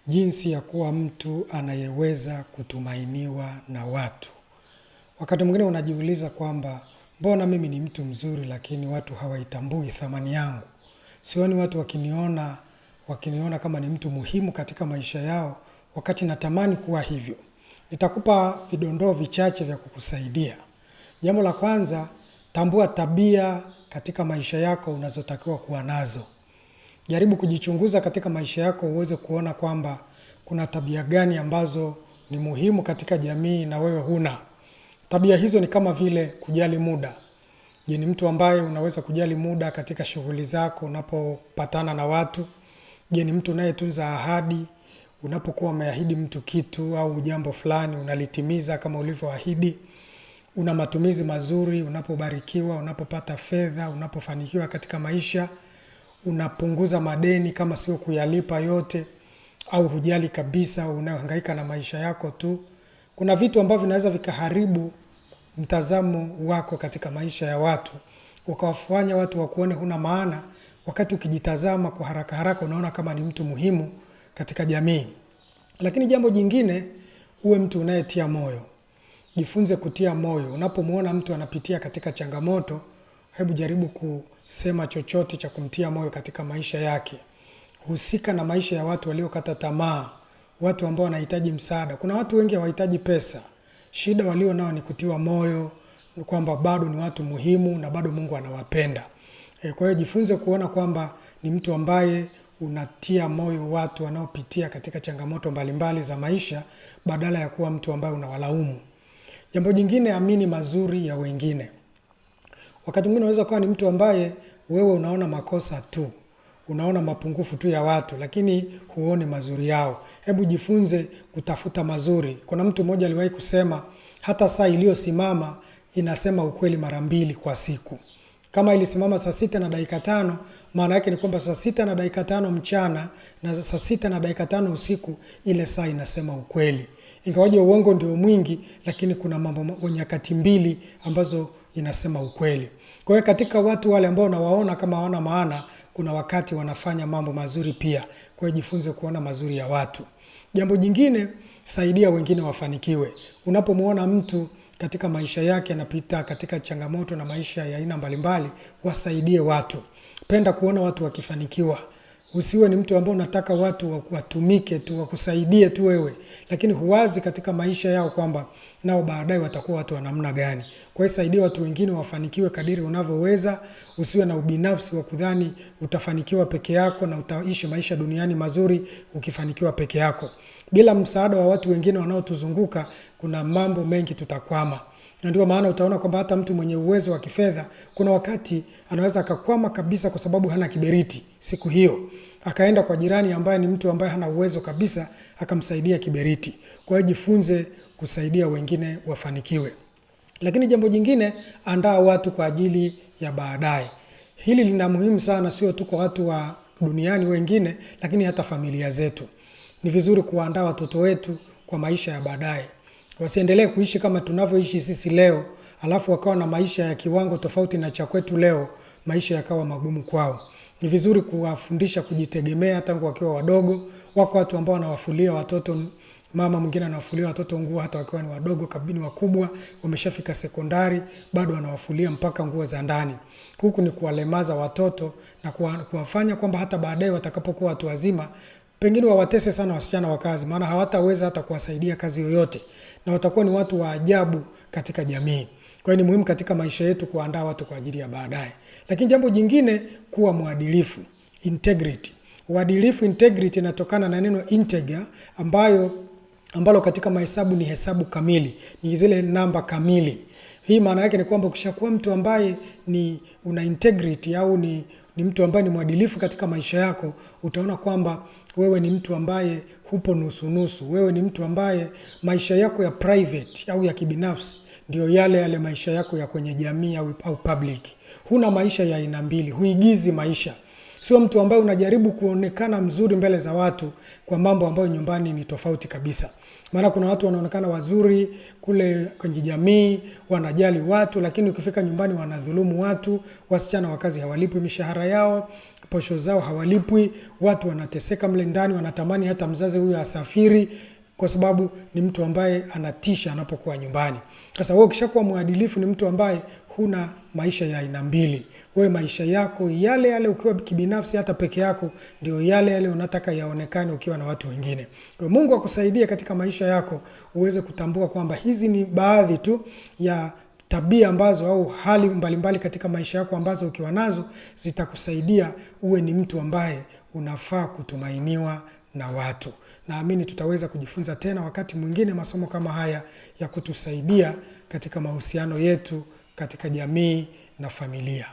Jinsi ya kuwa mtu anayeweza kutumainiwa na watu. Wakati mwingine unajiuliza kwamba mbona mimi ni mtu mzuri lakini watu hawaitambui thamani yangu. Sioni watu wakiniona kama ni mtu muhimu katika maisha yao wakati natamani kuwa hivyo. Nitakupa vidondoo vichache vya kukusaidia. Jambo la kwanza, tambua tabia katika maisha yako unazotakiwa kuwa nazo. Jaribu kujichunguza katika maisha yako uweze kuona kwamba kuna tabia gani ambazo ni muhimu katika jamii na wewe huna. Tabia hizo ni kama vile kujali muda. Je, ni mtu ambaye unaweza kujali muda katika shughuli zako unapopatana na watu? Je, ni mtu unayetunza ahadi? Unapokuwa umeahidi mtu kitu au jambo fulani unalitimiza kama ulivyoahidi? Una matumizi mazuri unapobarikiwa, unapopata fedha, unapofanikiwa katika maisha? Unapunguza madeni kama sio kuyalipa yote, au hujali kabisa, unahangaika na maisha yako tu? Kuna vitu ambavyo vinaweza vikaharibu mtazamo wako katika maisha ya watu, ukawafanya watu wakuone huna maana, wakati ukijitazama kwa haraka haraka unaona kama ni mtu muhimu katika jamii. Lakini jambo jingine, uwe mtu unayetia moyo. Jifunze kutia moyo. Unapomuona mtu anapitia katika changamoto, hebu jaribu kusema chochote cha kumtia moyo katika maisha yake. Husika na maisha ya watu waliokata tamaa, watu ambao wanahitaji msaada. Kuna watu wengi hawahitaji pesa. Shida walio nao ni kutiwa moyo, kwamba bado ni watu muhimu na bado Mungu anawapenda. Kwa hiyo jifunze kuona kwamba ni mtu ambaye unatia moyo watu wanaopitia katika changamoto mbalimbali za maisha, badala ya kuwa mtu ambaye unawalaumu. Jambo jingine, amini mazuri ya wengine. Wakati mwingine unaweza kuwa ni mtu ambaye wewe unaona makosa tu, unaona mapungufu tu ya watu, lakini huoni mazuri yao. Hebu jifunze kutafuta mazuri. Kuna mtu mmoja aliwahi kusema, hata saa iliyosimama inasema ukweli mara 2 kwa siku. Kama ilisimama saa 6 na dakika 5, maana yake ni kwamba saa 6 na dakika 5 mchana na saa 6 na dakika 5 usiku, ile saa inasema ukweli. Ingawaje uongo ndio mwingi, lakini kuna mambo nyakati 2 ambazo inasema ukweli. Kwa hiyo katika watu wale ambao unawaona kama hawana maana, kuna wakati wanafanya mambo mazuri pia. Kwa hiyo jifunze kuona mazuri ya watu. Jambo jingine, saidia wengine wafanikiwe. Unapomuona mtu katika maisha yake anapita katika changamoto na maisha ya aina mbalimbali, wasaidie watu. Penda kuona watu wakifanikiwa. Usiwe ni mtu ambao unataka watu watumike tu, wakusaidie tu wewe, lakini huwazi katika maisha yao kwamba nao baadaye watakuwa watu wa namna gani. Kwa hiyo saidia watu wengine wafanikiwe kadiri unavyoweza. Usiwe na ubinafsi wa kudhani utafanikiwa peke yako na utaishi maisha duniani mazuri ukifanikiwa peke yako. Bila msaada wa watu wengine wanaotuzunguka, kuna mambo mengi tutakwama. Na ndio maana utaona kwamba hata mtu mwenye uwezo wa kifedha, kuna wakati anaweza akakwama kabisa kwa sababu hana kiberiti siku hiyo. Akaenda kwa jirani ambaye ni mtu ambaye hana uwezo kabisa, akamsaidia kiberiti. Kwa hiyo jifunze kusaidia wengine wafanikiwe. Lakini jambo jingine, andaa watu kwa ajili ya baadaye. Hili lina muhimu sana, sio tu kwa watu wa duniani wengine, lakini hata familia zetu. Ni vizuri kuandaa watoto wetu kwa maisha ya baadaye. Wasiendelee kuishi kama tunavyoishi sisi leo, alafu wakawa na maisha ya kiwango tofauti na cha kwetu leo, maisha yakawa magumu kwao. Ni vizuri kuwafundisha kujitegemea tangu wakiwa wadogo. Wako watu ambao wanawafulia watoto, mama mwingine anawafulia watoto nguo hata wakiwa ni wadogo, kabini wakubwa, wameshafika sekondari, bado wanawafulia mpaka nguo za ndani. Huku ni kuwalemaza watoto na kuwafanya kwamba hata baadaye watakapokuwa watu wazima, pengine wawatese sana wasichana wa kazi, maana hawataweza hata kuwasaidia kazi yoyote, na watakuwa ni watu wa ajabu katika jamii. Kwa hiyo ni muhimu katika maisha yetu kuandaa watu kwa ajili ya baadaye. Lakini jambo jingine, kuwa mwadilifu, integrity. Uadilifu, integrity, inatokana na neno integer, ambalo katika mahesabu ni hesabu kamili, ni zile namba kamili. Hii maana yake ni kwamba ukishakuwa mtu ambaye una integrity au ni mtu ambaye ni mwadilifu katika maisha yako, utaona kwamba wewe ni mtu ambaye hupo nusu nusu. Wewe ni mtu ambaye maisha yako ya private au ya kibinafsi ndio yale maisha yako ya kwenye jamii au public. Huna maisha ya aina mbili, huigizi maisha. Sio mtu ambaye unajaribu kuonekana mzuri mbele za watu kwa mambo ambayo nyumbani ni tofauti kabisa. Maana kuna watu wanaonekana wazuri kule kwenye jamii, wanajali watu, lakini ukifika nyumbani wanadhulumu watu. Wasichana wa kazi hawalipwi mishahara yao, posho zao hawalipwi, watu wanateseka mle ndani, wanatamani hata mzazi huyo asafiri kwa sababu ni mtu ambaye anatisha anapokuwa nyumbani. Sasa wewe ukishakuwa mwadilifu ni mtu ambaye huna maisha ya aina mbili. Wewe maisha yako yale yale ukiwa kibinafsi hata peke yako ndio yale yale unataka yaonekane ukiwa na watu wengine. Kwa Mungu akusaidie katika maisha yako uweze kutambua kwamba hizi ni baadhi tu ya tabia ambazo au hali mbalimbali katika maisha yako ambazo ukiwa nazo zitakusaidia uwe ni mtu ambaye unafaa kutumainiwa na watu. Naamini tutaweza kujifunza tena wakati mwingine masomo kama haya ya kutusaidia katika mahusiano yetu, katika jamii na familia.